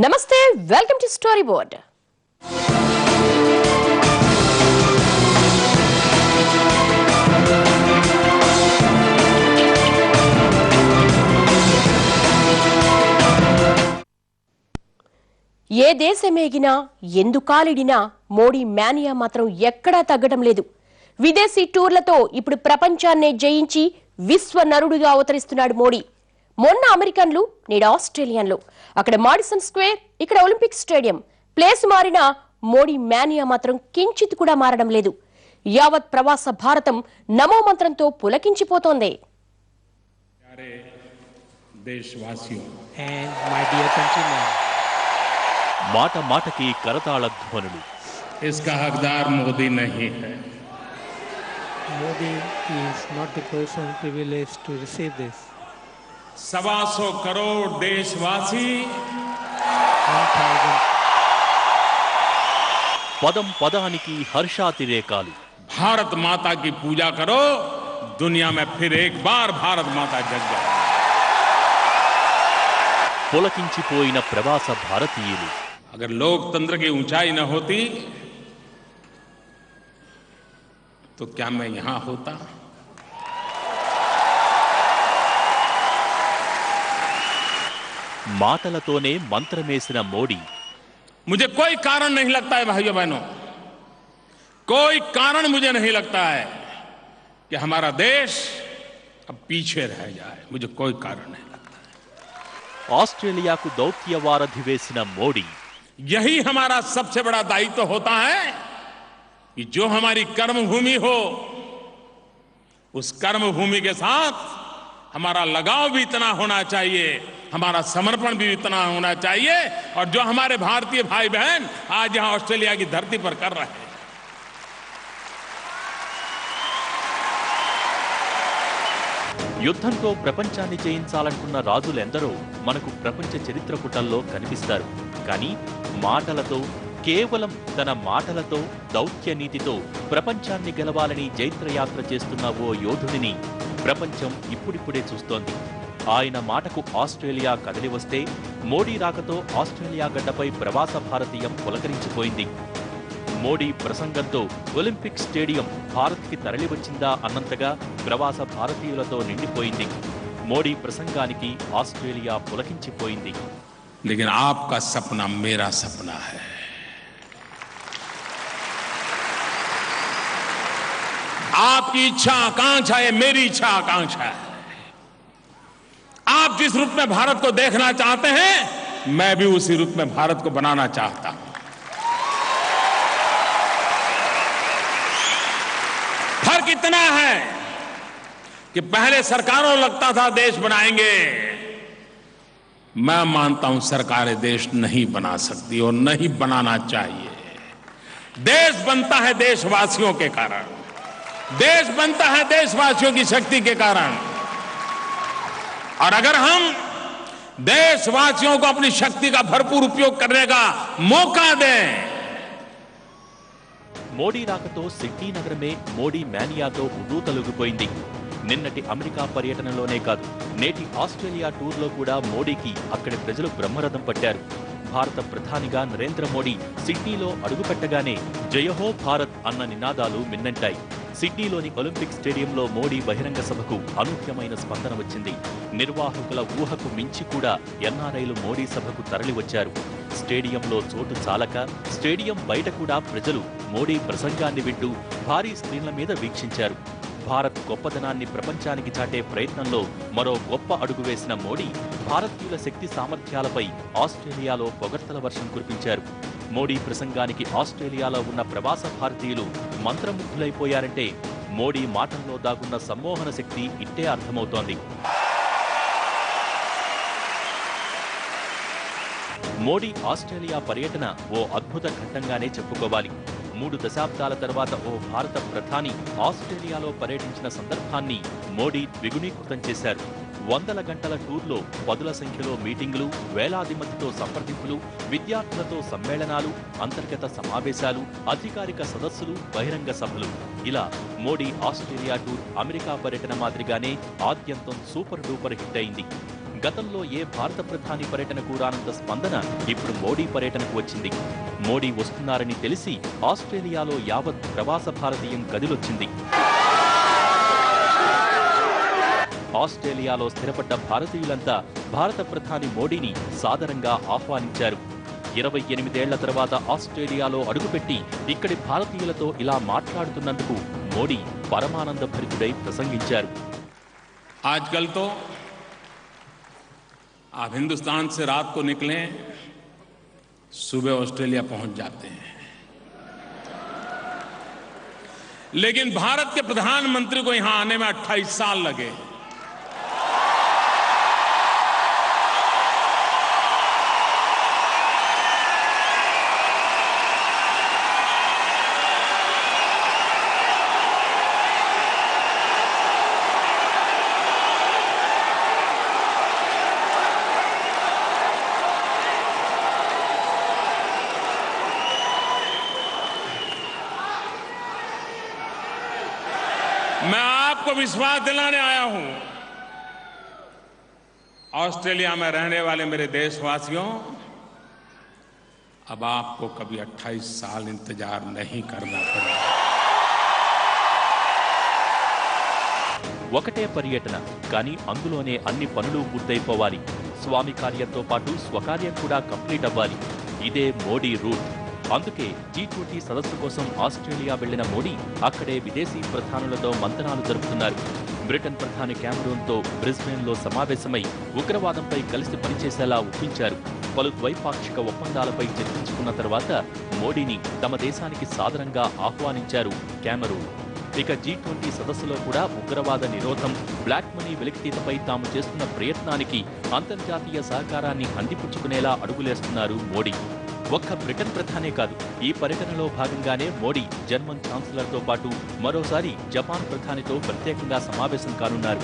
నమస్తే welcome to story board. ఏ దేశమేగినా ఎందుకాలిడినా మోడీ మేనియా మాత్రం ఎక్కడా తగ్గడం లేదు. విదేశీ టూర్లతో ఇప్పుడు ప్రపంచాన్నే జయించి విశ్వ నరుడిగా అవతరిస్తున్నాడు మోడీ. మొన్న అమెరికన్లు, నేడు ఆస్ట్రేలియన్లు. అక్కడ మాడిసన్ స్క్వేర్, ఇక్కడ ఒలింపిక్ స్టేడియం. ప్లేస్ మారినా మోడీ మేనియా మాత్రం కించిత్ కూడా మారడం లేదు. యావత్ ప్రవాస భారతం నమో మంత్రంతో పులకించిపోతోంది. మాట మాటకి కరతాళ ధ్వనులు. इसका हकदार मोदी नहीं है. Modi is not the person privileged to receive this. 125 crore देशवासी పదం పదానికి హర్షాతిరేకాలు. भारत माता की पूजा करो, दुनिया में फिर एक बार भारत माता जग जाए. పులకించిపోయిన ప్రవాస భారతీయులు. अगर लोकतंत्र की ऊंचाई न होती तो क्या मैं यहां होता? మాటలతోనే మంత్రమేసిన మోడీ. मुझे कोई कारण नहीं लगता है भाइयों बहनों, कोई कारण मुझे नहीं लगता है कि हमारा देश अब पीछे रह जाए. मुझे कोई कारण नहीं लगता. ఆస్ట్రేలియాకు దౌత్య వారధి వేసిన మోడీ. यही हमारा सबसे बड़ा दायित्व होता है कि जो हमारी कर्मभूमि हो, उस कर्मभूमि के साथ हमारा लगाव भी इतना होना चाहिए, हमारा समर्पण भी इतना होना चाहिए. और जो हमारे भारतीय भाई बहन आज यहां ऑस्ट्रेलिया की धरती पर कर रहे हैं. యుద్ధంతో ప్రపంచాన్ని జయించాలనుకున్న రాజులెందరో మనకు ప్రపంచ చరిత్ర పుటల్లో కనిపిస్తారు. కానీ మాటలతో, కేవలం తన మాటలతో, దౌత్య నీతితో ప్రపంచాన్ని గెలవాలని జైత్రయాత్ర చేస్తున్న ఓ యోధుడిని ప్రపంచం ఇప్పుడిప్పుడే చూస్తోంది. ఆయన మాటకు ఆస్ట్రేలియా కదిలి వస్తే మోడీ రాకతో ఆస్ట్రేలియా గడ్డపై ప్రవాస భారతీయం పులకరించిపోయింది. మోడీ ప్రసంగంతో ఒలింపిక్ స్టేడియం భారత్కి తరలివచ్చిందా అన్నంతగా ప్రవాస భారతీయులతో నిండిపోయింది. మోడీ ప్రసంగానికి ఆస్ట్రేలియా పులకించిపోయింది. लेकिन आपका सपना मेरा सपना है. आपकी इच्छा आकांक्षा है, मेरी इच्छा आकांक्षा है. आप जिस रूप में भारत को देखना चाहते हैं, मैं भी उसी रूप में भारत को बनाना चाहता हूं. फर्क इतना है कि पहले सरकारों लगता था देश बनाएंगे. मैं मानता हूं सरकारें देश नहीं बना सकती और नहीं बनाना चाहिए. देश बनता है देशवासियों के कारण, देश बनता है देशवासियों की शक्ति के कारण. और अगर हम देशवासियों को अपनी शक्ति का भरपूर उपयोग करने का मौका दें. మోడీ రాకతో సిడ్నీ నగరమే మోడీ మేనియాతో ఉర్రూతలుగిపోయింది. నిన్నటి అమెరికా పర్యటనలోనే కాదు, నేటి ఆస్ట్రేలియా టూర్లో కూడా మోడీకి అక్కడి ప్రజలు బ్రహ్మరథం పట్టారు. భారత ప్రధానిగా నరేంద్ర మోడీ సిడ్నీలో అడుగుపెట్టగానే జయహో భారత్ అన్న నినాదాలు మిన్నంటాయి. సిడ్నీలోని ఒలింపిక్ స్టేడియంలో మోడీ బహిరంగ సభకు అనూహ్యమైన స్పందన వచ్చింది. నిర్వాహకుల ఊహకు మించి కూడా ఎన్ఆర్ఐలు మోడీ సభకు తరలివచ్చారు. స్టేడియంలో చోటు చాలక స్టేడియం బయట కూడా ప్రజలు మోడీ ప్రసంగాన్ని వింటూ భారీ స్క్రీన్ల మీద వీక్షించారు. భారత్ గొప్పదనాన్ని ప్రపంచానికి చాటే ప్రయత్నంలో మరో గొప్ప అడుగు వేసిన మోడీ భారతీయుల శక్తి సామర్థ్యాలపై ఆస్ట్రేలియాలో పొగడ్తల వర్షం కురిపించారు. మోడీ ప్రసంగానికి ఆస్ట్రేలియాలో ఉన్న ప్రవాస భారతీయులు మంత్రముగ్ధులైపోయారంటే మోడీ మాటల్లో దాగున్న సమ్మోహన శక్తి ఇట్టే అర్థమవుతోంది. మోడీ ఆస్ట్రేలియా పర్యటన ఓ అద్భుత ఘట్టంగానే చెప్పుకోవాలి. 3 దశాబ్దాల తర్వాత ఓ భారత ప్రధాని ఆస్ట్రేలియాలో పర్యటించిన సందర్భాన్ని మోడీ ద్విగుణీకృతం చేశారు. వందల గంటల టూర్లో పదుల సంఖ్యలో మీటింగులు, వేలాది మందితో సంప్రదింపులు, విద్యార్థులతో సమ్మేళనాలు, అంతర్గత సమావేశాలు, అధికారిక సదస్సులు, బహిరంగ సభలు. ఇలా మోడీ ఆస్ట్రేలియా టూర్ అమెరికా పర్యటన మాదిరిగానే ఆద్యంతం సూపర్ డూపర్ హిట్ అయింది. గతంలో ఏ భారత ప్రధాని పర్యటనకు రానంత స్పందన ఇప్పుడు మోడీ పర్యటనకు వచ్చింది. మోడీ వస్తున్నారని తెలిసి ఆస్ట్రేలియాలో యావత్ ప్రవాస భారతీయం కదిలొచ్చింది. ఆస్ట్రేలియాలో స్థిరపడ్డ భారతీయులంతా భారత ప్రధాని మోడీని సాదరంగా ఆహ్వానించారు. 28 ఏళ్ల తర్వాత ఆస్ట్రేలియాలో అడుగుపెట్టి ఇక్కడి భారతీయులతో ఇలా మాట్లాడుతున్నందుకు మోడీ పరమానంద భరితుడై ప్రసంగించారు. आजकल तो आप हिंदुस्तान से रात को निकलें, सुबह ऑस्ट्रेलिया पहुंच जाते हैं, लेकिन भारत के प्रधानमंत्री को यहां आने में 28 साल लगे. मैं आपको विश्वास दिलाने आया हूं, ऑस्ट्रेलिया में रहने वाले मेरे देशवासियों, अब आपको कभी 28 साल इंतजार नहीं करना पड़ेगा. ఒకటే పర్యటన, కానీ అందులోనే అన్ని పనులు పూర్తయిపోవాలి. స్వామి కార్యంతో పాటు స్వకార్యం కూడా కంప్లీట్ అవ్వాలి. ఇదే మోడీ రూట్. అందుకే G20 సదస్సు కోసం ఆస్ట్రేలియా వెళ్లిన మోడీ అక్కడే విదేశీ ప్రధానులతో మంతనాలు జరుపుతున్నారు. బ్రిటన్ ప్రధాని క్యామరూన్తో బ్రిస్బేన్లో సమావేశమై ఉగ్రవాదంపై కలిసి పనిచేసేలా ఒప్పించారు. పలు ద్వైపాక్షిక ఒప్పందాలపై చర్చించుకున్న తర్వాత మోడీని తమ దేశానికి సాదరంగా ఆహ్వానించారు క్యామరూన్. ఇక G20 సదస్సులో కూడా ఉగ్రవాద నిరోధం, బ్లాక్ మనీ వెలికితీతపై తాము చేస్తున్న ప్రయత్నానికి అంతర్జాతీయ సహకారాన్ని అందిపుచ్చుకునేలా అడుగులేస్తున్నారు మోడీ. ఒక్క బ్రిటన్ ప్రధానే కాదు, ఈ పర్యటనలో భాగంగానే మోడీ జర్మన్ ఛాన్సలర్తో పాటు మరోసారి జపాన్ ప్రధానితో ప్రత్యేకంగా సమావేశం కానున్నారు.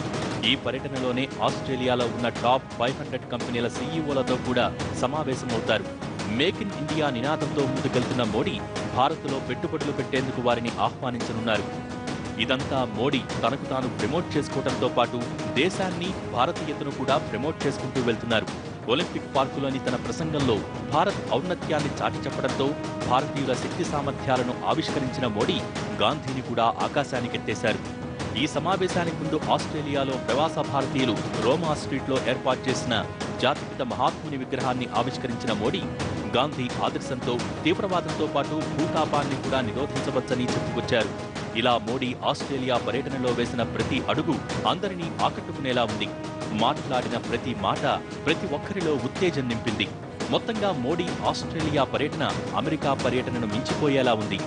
ఈ పర్యటనలోనే ఆస్ట్రేలియాలో ఉన్న టాప్ 500 కంపెనీల సీఈఓలతో కూడా సమావేశమవుతారు. మేక్ ఇన్ ఇండియా నినాదంతో ముందుకెళ్తున్న మోడీ భారత్లో పెట్టుబడులు పెట్టేందుకు వారిని ఆహ్వానించనున్నారు. ఇదంతా మోడీ తనకు తాను ప్రమోట్ చేసుకోవడంతో పాటు దేశాన్ని, భారతీయతను కూడా ప్రమోట్ చేసుకుంటూ వెళ్తున్నారు. ఒలింపిక్ పార్కులోని తన ప్రసంగంలో భారత్ ఔన్నత్యాన్ని చాటి చెప్పడంతో భారతీయుల శక్తి సామర్థ్యాలను ఆవిష్కరించిన మోడీ గాంధీని కూడా ఆకాశానికెత్తేశారు. ఈ సమావేశానికి ముందు ఆస్ట్రేలియాలో ప్రవాస భారతీయులు రోమా స్ట్రీట్లో ఏర్పాటు చేసిన జాతిపిత మహాత్ముని విగ్రహాన్ని ఆవిష్కరించిన మోడీ గాంధీ ఆదర్శంతో తీవ్రవాదంతో పాటు భూతాపాన్ని కూడా నిరోధించవచ్చని చెప్పుకొచ్చారు. ఇలా మోడీ ఆస్ట్రేలియా పర్యటనలో వేసిన ప్రతి అడుగు అందరినీ ఆకట్టుకునేలా ఉంది. మాట్లాడిన ప్రతి మాట ప్రతి ఒక్కరిలో ఉత్తేజం నింపింది. మొత్తంగా మోడీ ఆస్ట్రేలియా పర్యటన అమెరికా పర్యటనను మించిపోయేలా ఉంది.